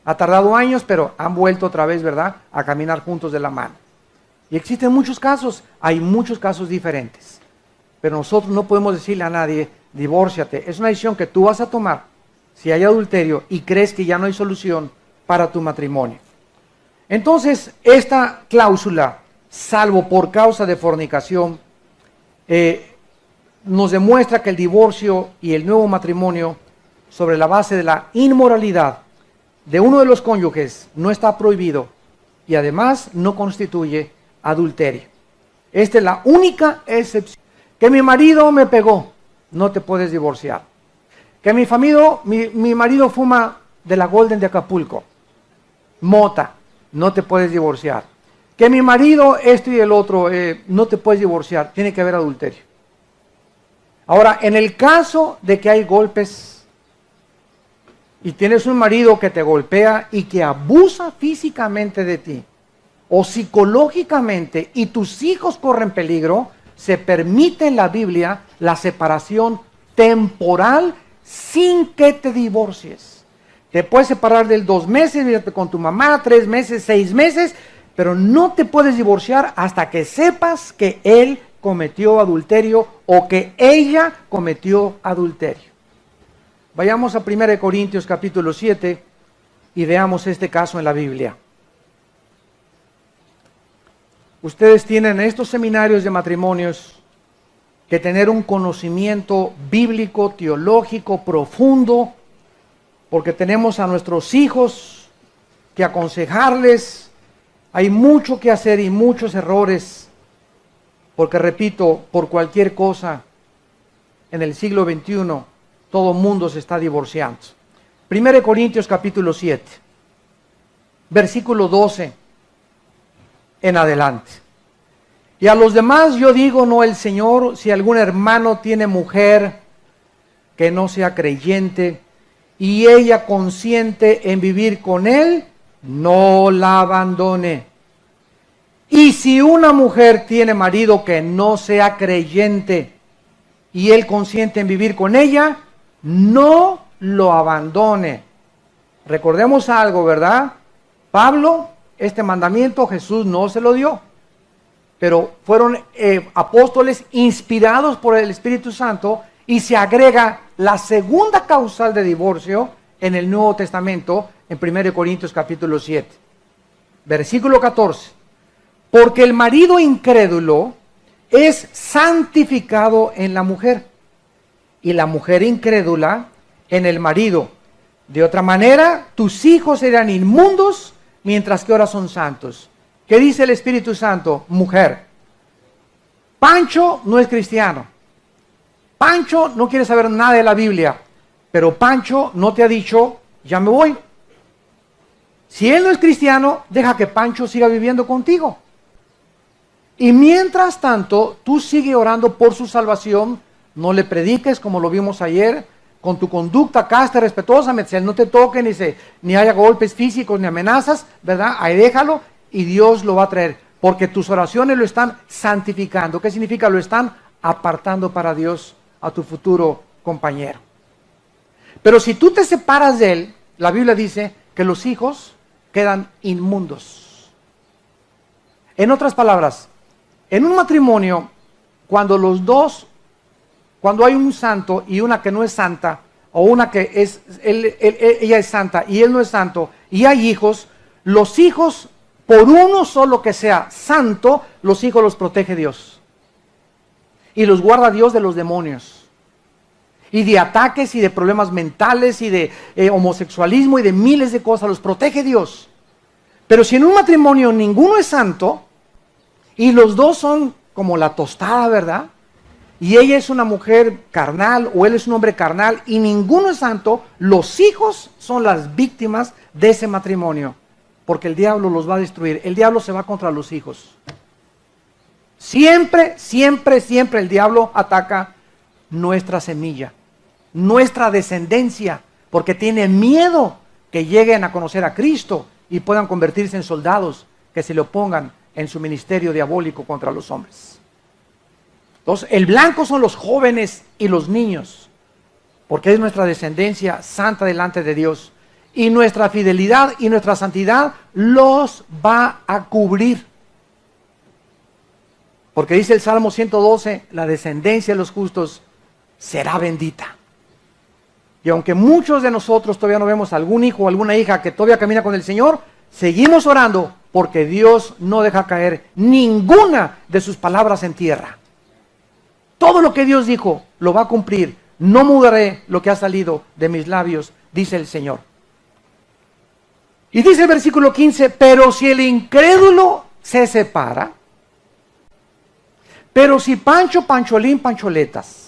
Ha tardado años, pero han vuelto otra vez, ¿verdad? A caminar juntos de la mano. Y existen muchos casos, hay muchos casos diferentes. Pero nosotros no podemos decirle a nadie, divórciate. Es una decisión que tú vas a tomar si hay adulterio y crees que ya no hay solución para tu matrimonio. Entonces, esta cláusula, salvo por causa de fornicación, nos demuestra que el divorcio y el nuevo matrimonio, sobre la base de la inmoralidad de uno de los cónyuges, no está prohibido y además no constituye adulterio. Esta es la única excepción. Que mi marido me pegó, no te puedes divorciar. Que mi marido fuma de la Golden de Acapulco, mota, no te puedes divorciar. Que mi marido esto y el otro, no te puedes divorciar, tiene que haber adulterio. Ahora, en el caso de que hay golpes y tienes un marido que te golpea y que abusa físicamente de ti o psicológicamente y tus hijos corren peligro, se permite en la Biblia la separación temporal sin que te divorcies. Te puedes separar del 2 meses, vivir con tu mamá, 3 meses, 6 meses, pero no te puedes divorciar hasta que sepas que él cometió adulterio o que ella cometió adulterio. Vayamos a 1 Corintios capítulo 7 y veamos este caso en la Biblia. Ustedes tienen en estos seminarios de matrimonios que tener un conocimiento bíblico, teológico, profundo, porque tenemos a nuestros hijos que aconsejarles. Hay mucho que hacer y muchos errores, porque repito, por cualquier cosa en el siglo XXI todo el mundo se está divorciando. 1 Corintios capítulo 7, versículo 12 en adelante. Y a los demás yo digo, no el Señor, si algún hermano tiene mujer que no sea creyente y ella consiente en vivir con él, no la abandone. Y si una mujer tiene marido que no sea creyente y él consiente en vivir con ella, no lo abandone. Recordemos algo, ¿verdad? Pablo, este mandamiento Jesús no se lo dio, pero fueron apóstoles inspirados por el Espíritu Santo y se agrega la segunda causal de divorcio en el Nuevo Testamento, en 1 Corintios capítulo 7, versículo 14. Porque el marido incrédulo es santificado en la mujer y la mujer incrédula en el marido. De otra manera, tus hijos serán inmundos mientras que ahora son santos. ¿Qué dice el Espíritu Santo? Mujer, Pancho no es cristiano. Pancho no quiere saber nada de la Biblia, pero Pancho no te ha dicho, ya me voy. Si él no es cristiano, deja que Pancho siga viviendo contigo. Y mientras tanto, tú sigue orando por su salvación, no le prediques como lo vimos ayer, con tu conducta casta y respetuosa, si él no te toque, ni haya golpes físicos, ni amenazas, ¿verdad? Ahí déjalo y Dios lo va a traer, porque tus oraciones lo están santificando. ¿Qué significa? Lo están apartando para Dios a tu futuro compañero. Pero si tú te separas de él, la Biblia dice que los hijos quedan inmundos. En otras palabras, en un matrimonio, cuando hay un santo y una que no es santa, o una que ella es santa y él no es santo, y hay hijos, los hijos, por uno solo que sea santo, los hijos los protege Dios. Y los guarda Dios de los demonios. Y de ataques y de problemas mentales y de homosexualismo y de miles de cosas, los protege Dios. Pero si en un matrimonio ninguno es santo, y los dos son como la tostada, ¿verdad? Y ella es una mujer carnal o él es un hombre carnal y ninguno es santo, los hijos son las víctimas de ese matrimonio, porque el diablo los va a destruir. El diablo se va contra los hijos. Siempre, siempre, siempre el diablo ataca nuestra semilla, nuestra descendencia, porque tiene miedo que lleguen a conocer a Cristo y puedan convertirse en soldados que se le opongan en su ministerio diabólico contra los hombres. Entonces, el blanco son los jóvenes y los niños, porque es nuestra descendencia santa delante de Dios, y nuestra fidelidad y nuestra santidad los va a cubrir. Porque dice el Salmo 112, la descendencia de los justos será bendita. Y aunque muchos de nosotros todavía no vemos algún hijo o alguna hija que todavía camina con el Señor, seguimos orando porque Dios no deja caer ninguna de sus palabras en tierra. Todo lo que Dios dijo lo va a cumplir. No mudaré lo que ha salido de mis labios, dice el Señor. Y dice el versículo 15, pero si el incrédulo se separa, pero si Pancho, Pancholín, Pancholetas,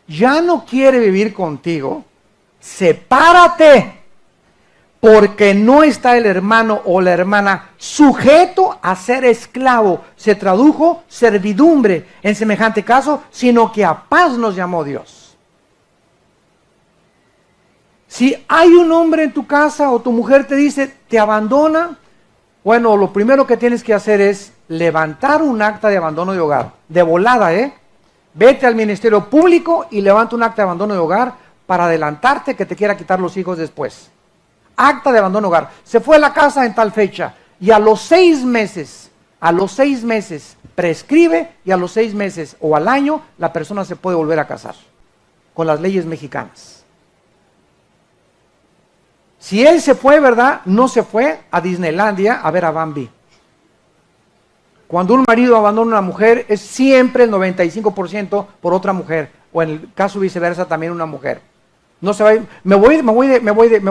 ya no quiere vivir contigo, sepárate. Porque no está el hermano o la hermana sujeto a ser esclavo. Se tradujo servidumbre en semejante caso, sino que a paz nos llamó Dios. Si hay un hombre en tu casa o tu mujer te dice, te abandona, bueno, lo primero que tienes que hacer es levantar un acta de abandono de hogar. De volada, Vete al Ministerio Público y levanta un acta de abandono de hogar para adelantarte que te quiera quitar los hijos después. Acta de abandono de hogar. Se fue a la casa en tal fecha y a los 6 meses prescribe y a los 6 meses o al año la persona se puede volver a casar con las leyes mexicanas. Si él se fue, ¿verdad? No se fue a Disneylandia a ver a Bambi. Cuando un marido abandona a una mujer es siempre el 95% por otra mujer o en el caso viceversa también una mujer. No se va a ir, me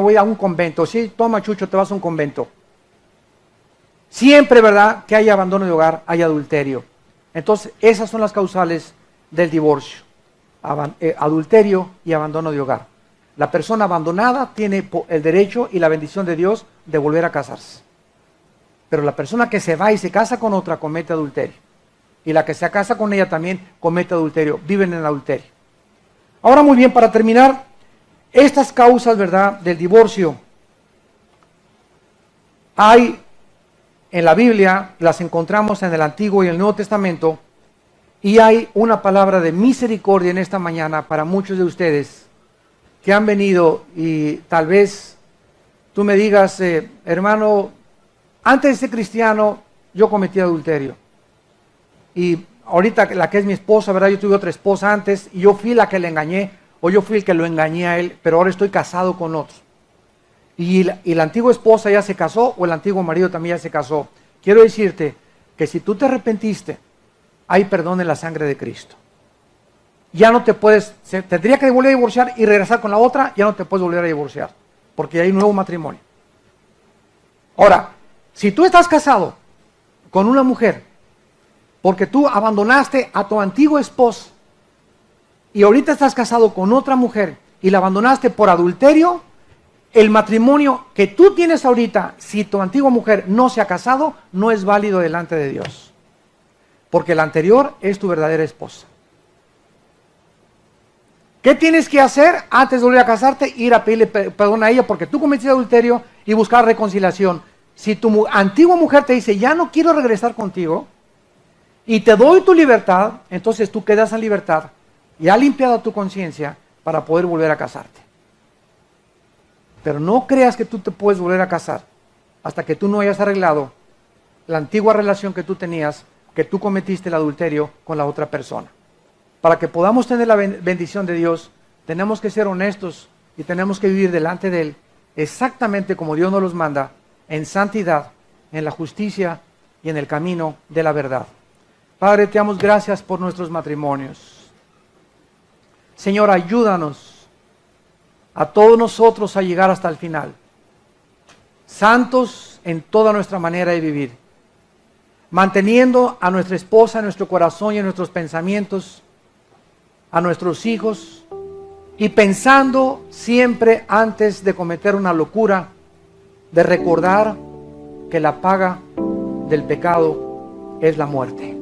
voy a un convento. Sí, toma Chucho, te vas a un convento. Siempre, ¿verdad? Que hay abandono de hogar, hay adulterio. Entonces, esas son las causales del divorcio. Adulterio y abandono de hogar. La persona abandonada tiene el derecho y la bendición de Dios de volver a casarse. Pero la persona que se va y se casa con otra comete adulterio. Y la que se casa con ella también comete adulterio. Viven en adulterio. Ahora muy bien, para terminar, estas causas, ¿verdad?, del divorcio, hay en la Biblia, las encontramos en el Antiguo y el Nuevo Testamento, y hay una palabra de misericordia en esta mañana para muchos de ustedes que han venido y tal vez tú me digas, hermano, antes de ser cristiano yo cometí adulterio. Y ahorita la que es mi esposa, ¿verdad? Yo tuve otra esposa antes y yo fui la que le engañé o yo fui el que lo engañé a él, pero ahora estoy casado con otro. Y la antigua esposa ya se casó o el antiguo marido también ya se casó. Quiero decirte que si tú te arrepentiste, hay perdón en la sangre de Cristo. Ya no te puedes, tendría que volver a divorciar y regresar con la otra, ya no te puedes volver a divorciar, porque hay un nuevo matrimonio. Ahora, si tú estás casado con una mujer, porque tú abandonaste a tu antiguo esposo, y ahorita estás casado con otra mujer, y la abandonaste por adulterio, el matrimonio que tú tienes ahorita, si tu antigua mujer no se ha casado, no es válido delante de Dios. Porque la anterior es tu verdadera esposa. ¿Qué tienes que hacer antes de volver a casarte? Ir a pedirle perdón a ella porque tú cometiste adulterio y buscar reconciliación. Si tu antigua mujer te dice, ya no quiero regresar contigo y te doy tu libertad, entonces tú quedas en libertad y has limpiado tu conciencia para poder volver a casarte. Pero no creas que tú te puedes volver a casar hasta que tú no hayas arreglado la antigua relación que tú tenías, que tú cometiste el adulterio con la otra persona. Para que podamos tener la bendición de Dios, tenemos que ser honestos y tenemos que vivir delante de Él exactamente como Dios nos los manda, en santidad, en la justicia y en el camino de la verdad. Padre, te damos gracias por nuestros matrimonios. Señor, ayúdanos a todos nosotros a llegar hasta el final, santos en toda nuestra manera de vivir, manteniendo a nuestra esposa en nuestro corazón y en nuestros pensamientos, a nuestros hijos, y pensando siempre antes de cometer una locura, de recordar que la paga del pecado es la muerte.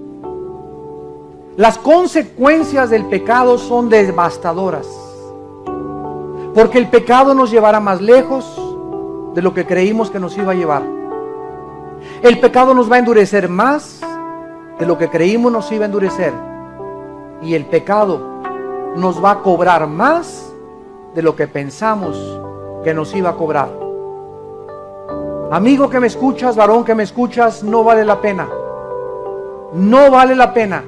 Las consecuencias del pecado son devastadoras, porque el pecado nos llevará más lejos de lo que creímos que nos iba a llevar. El pecado nos va a endurecer más de lo que creímos nos iba a endurecer. Y el pecado nos va a cobrar más de lo que pensamos que nos iba a cobrar. Amigo que me escuchas, varón que me escuchas, no vale la pena. No vale la pena.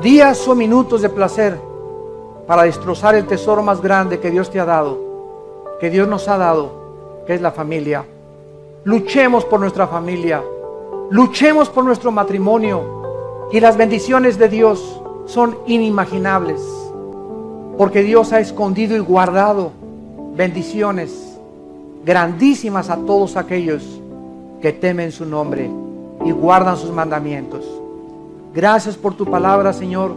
Días o minutos de placer para destrozar el tesoro más grande que Dios te ha dado, que Dios nos ha dado, que es la familia. Luchemos por nuestra familia, luchemos por nuestro matrimonio, y las bendiciones de Dios son inimaginables, porque Dios ha escondido y guardado bendiciones grandísimas a todos aquellos que temen su nombre y guardan sus mandamientos. Gracias por tu palabra, Señor,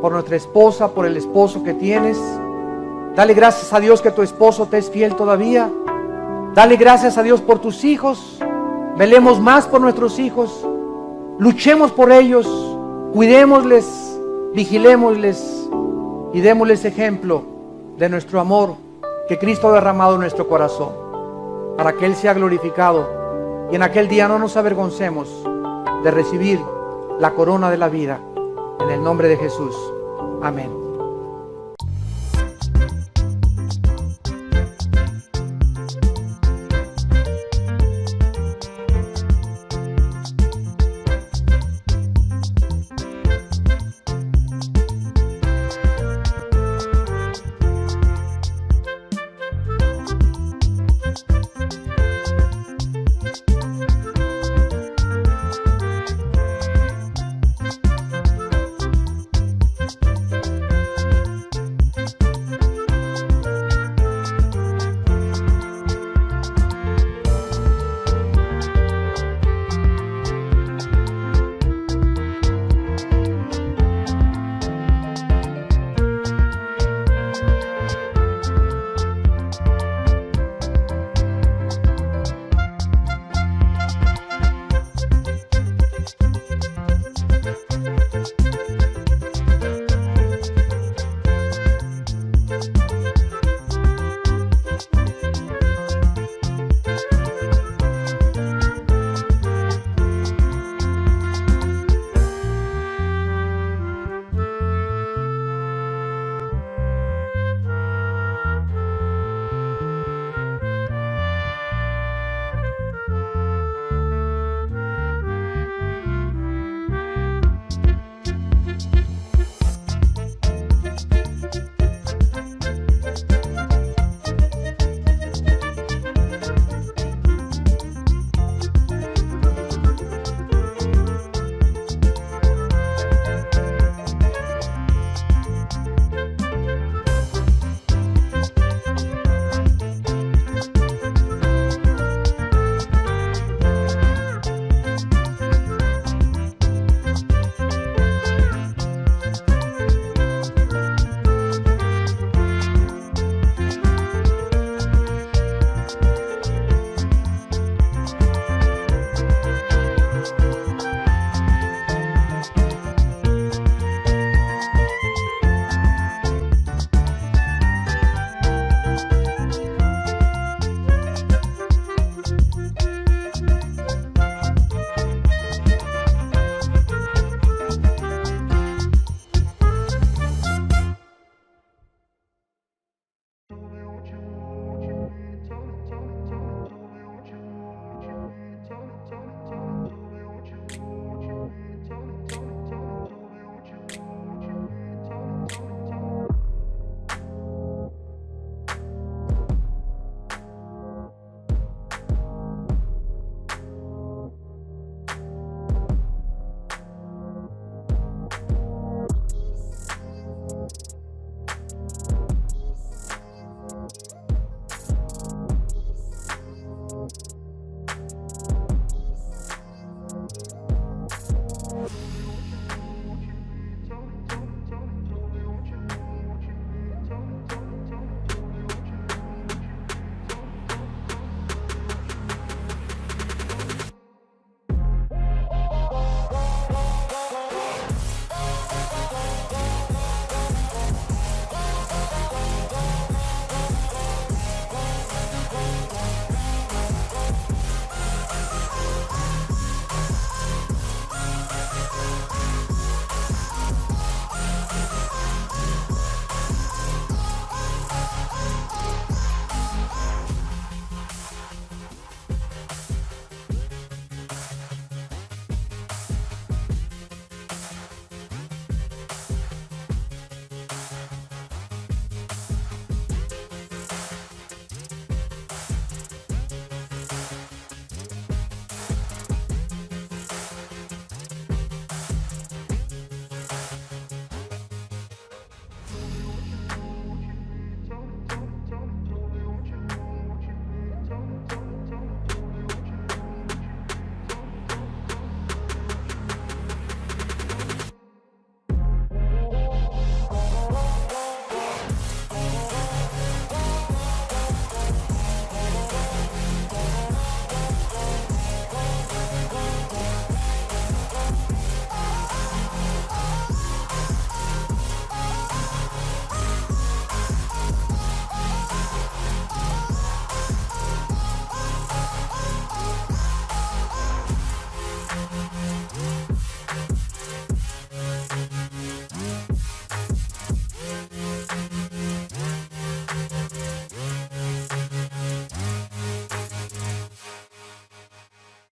por nuestra esposa, por el esposo que tienes. Dale gracias a Dios que tu esposo te es fiel todavía. Dale gracias a Dios por tus hijos. Velemos más por nuestros hijos. Luchemos por ellos. Cuidémosles, vigilémosles y démosles ejemplo de nuestro amor que Cristo ha derramado en nuestro corazón, para que Él sea glorificado y en aquel día no nos avergoncemos de recibir la corona de la vida. En el nombre de Jesús. Amén.